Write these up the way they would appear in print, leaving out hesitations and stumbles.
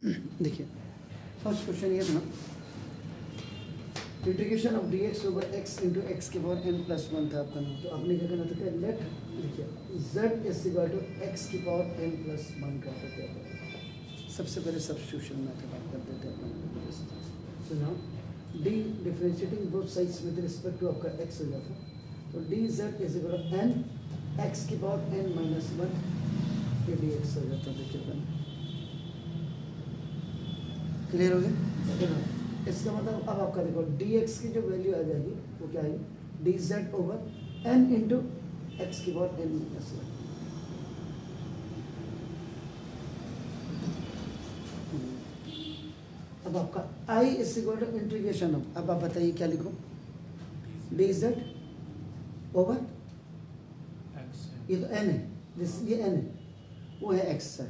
देखिए first question ये था, integration of dx over x into x के पावर n प्लस वन था आपका नाम। तो आपने क्या करना था कि लेट देखिए z is equal to x की पावर n प्लस वन का होता है। सबसे पहले सब्स्टिट्यूशन मेथड आप कर देते हैं अपना। तो now d differentiating both sides with respect to आपका x हो जाता है। तो dz is equal to n x की पावर n माइनस वन ये dx हो जाता है। देखिए अपन क्लियर हो गया। इसका मतलब अब आपका देखो dx की जो वैल्यू आ जाएगी वो क्या आएगी, dz over n into x की पावर n माइनस वन। अब आपका i is equal to integration of, अब आप बताइए क्या लिखो, dz ओवर ये तो n है, ये n है, वो है x है।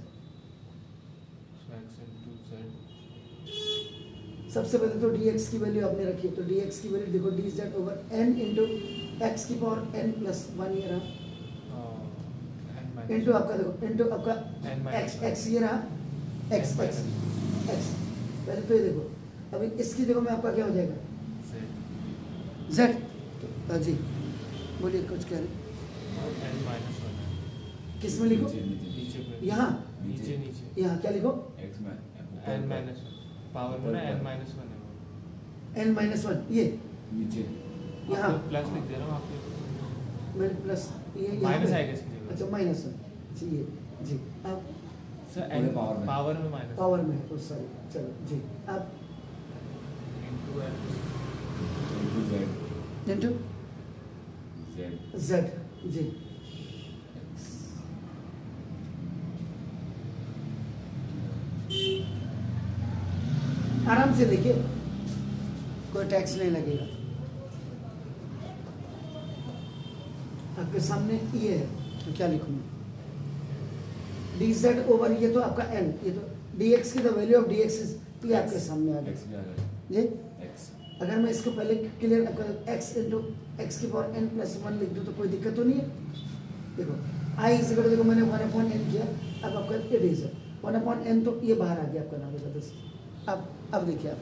सबसे पहले तो dx की वैल्यू आपने रखी है, तो dx की वैल्यू देखो dz over n into x की पावर n प्लस वन ये रहा, इंटू आपका देखो इंटू आपका x ये रहा x पहले तो ये देखो, अभी इसकी जगह में आपका क्या हो जाएगा z। तो जी बोलिए कुछ कह रहे, किस में लिखो, यहाँ यहाँ क्या लिखो पावर में n माइनस वन है, n माइनस वन ये नीचे यहाँ प्लस लिख दे रहा हूँ आपके, मैंने प्लस ये माइनस आएगा इसकी जगह। अच्छा माइनस वन जी ये जी। अब सर पूरे पावर में माइनस पावर में है, सॉरी चलो जी। अब इंटू इंटू z z जी। आराम से देखिए कोई टैक्स नहीं लगेगा, आपके सामने ये है तो क्या लिखूंगा dz ओवर ये तो आपका n, ये तो dx की the value of dx is p आपके सामने आ गया जी। अगर मैं इसको पहले क्लियर आपका x इंटू एक्स की पावर n प्लस वन लिख दूँ तो कोई दिक्कत तो नहीं है। देखो i इज इक्वल, देखो मैंने 1/n किया, अब आपका ये dz 1/n तो ये बाहर आ गया आपका नाम बता दो। अब देखिए आप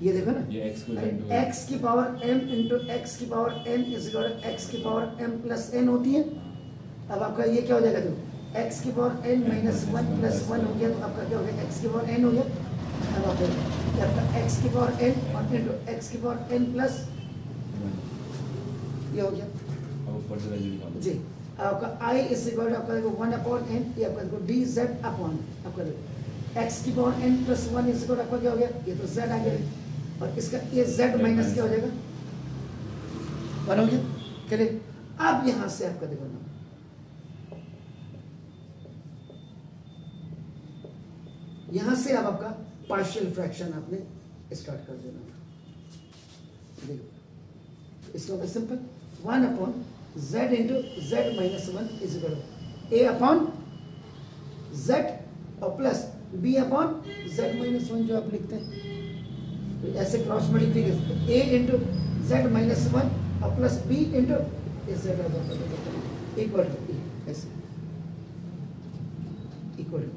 ये देखो ना, ये x की पावर m इंटू एक्स की power n is equal to x की पावर m प्लस n होती है। अब आपका ये क्या हो जाएगा, देखो x की power n minus one plus one हो गया, तो आपका क्या हो गया x की पावर n हो गया। अब आपका x की पावर n और इंटू एक्स की पावर n प्लस ये हो गया ऊपर से वैल्यू निकालो जी। आपका i इज इक्वल टू आपका देखो 1/n, ये आपका देखो dz अपॉन आपका देखो x की power n plus one is equal आपका क्या हो गया, ये तो z आ गया, और इसका ये z माइनस क्या हो जाएगा वन हो गया। चलिए अब यहां से आपका देखो ना, यहां से अब आपका पार्शियल फ्रैक्शन आपने स्टार्ट कर देना। देखो इसका simple 1/z into z minus one is equal a upon z और plus b upon z minus one जो आप लिखते हैं, तो ऐसे cross multiplication a into z minus one और plus b into z equal to ऐसे इक्वल टू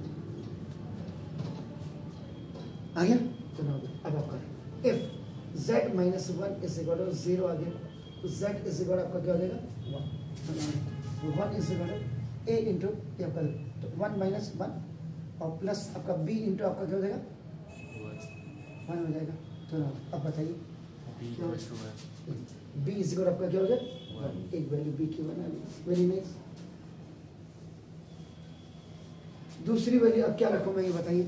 आ गया। तो अब आपका if z minus one is equal to zero आ गया, तो z इज इक्वल आपका क्या हो जाएगा one is equal to a into आपका तो वन माइनस वन और प्लस आपका b इंटू आपका क्या हो जाएगा वन हो जाएगा। तो अब बताइए b इज इक्वल आपका क्या हो जाएगा, एक वैल्यू b की बना ली, वेरी नाइस। दूसरी वैल्यू अब क्या रखूँ मैं ये बताइए,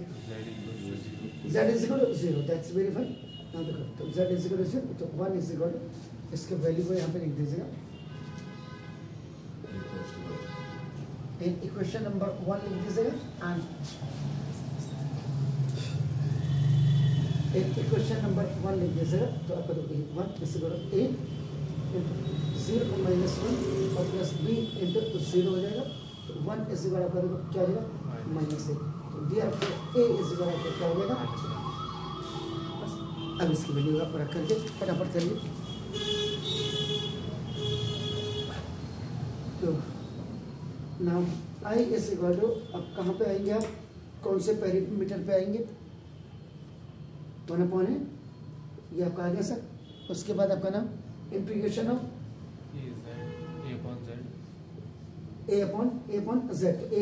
z is equal to zero, that's very fine. now देखो तो z is equal to zero, तो वन इज इक्वल टू इसके वैल्यू को यहाँ पे लिख दीजिएगा। इक्वेशन नंबर वन लिख दीजिएगा एंड इक्वेशन नंबर वन लिख दीजिएगा। तो आपका तो one is equal to a zero minus one और प्लस b इंटू जीरो हो जाएगा, तो वन इज इक्वल आपका देखो क्या हो जाएगा माइनस ए। तो देयरफॉर a इज इक्वल आपका क्या हो जाएगा, अब इसकी वैल्यू आप रख करके फटाफट करिए। तो now I is equal to, अब कहाँ पे आएंगे आप, कौन से पैरामीटर पे आएंगे, 1/n, ये आपका आ गया सर। उसके बाद आपका नाम integration of A z, a upon z, तो a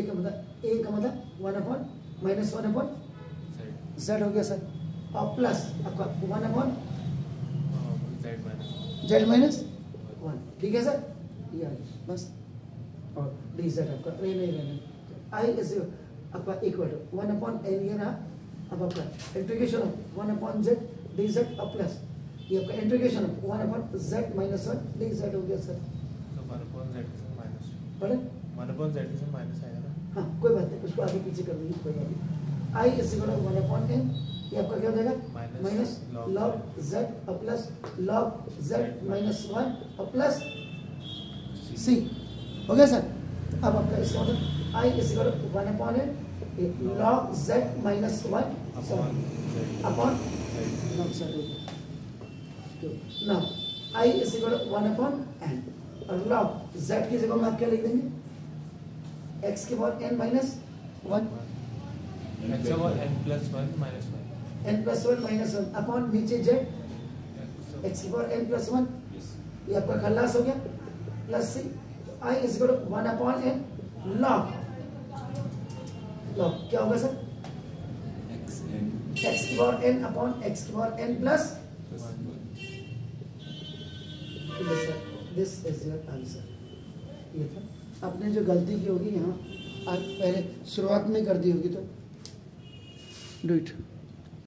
का मतलब 1/-1/z हो गया सर, और प्लस आपका 1/z माइनस 1, ठीक है सर, ये आ गया बस। और डी जेड आपका रहने आई इज आपका इक्वल टू 1/n ये रहा। अब आपका integration of 1/z D Z और प्लस ये आपका integration of 1/z minus 1 D Z हो गया सर। तो 1/z से माइनस, पढ़े 1/z से माइनस आएगा ना। हाँ कोई बात नहीं, उसको आगे पीछे कर देंगे, कोई बात नहीं। आई इज इक्वल टू 1/n, ये आपका क्या हो जाएगा, माइनस लॉग z और प्लस लॉग z माइनस 1 और प्लस c हो गया सर। अब आपका इसका मतलब I is equal to 1/n log z minus 1 upon log z हो गया। तो now I is equal to 1/n और लॉग z की जगह में आप क्या लिख देंगे, x की पावर n माइनस 1 x over n plus 1 minus 1, n plus 1 minus 1 upon नीचे z x की पावर n प्लस 1, Yes. ये आपका खल्लास हो गया, plus c। I is equal to 1/n log क्या होगा सर, xn x की पावर n अपॉन x की power n plus plus 1. This is your answer. ये था, आपने जो गलती की होगी यहाँ आज पहले शुरुआत में कर दी होगी, तो डू इट।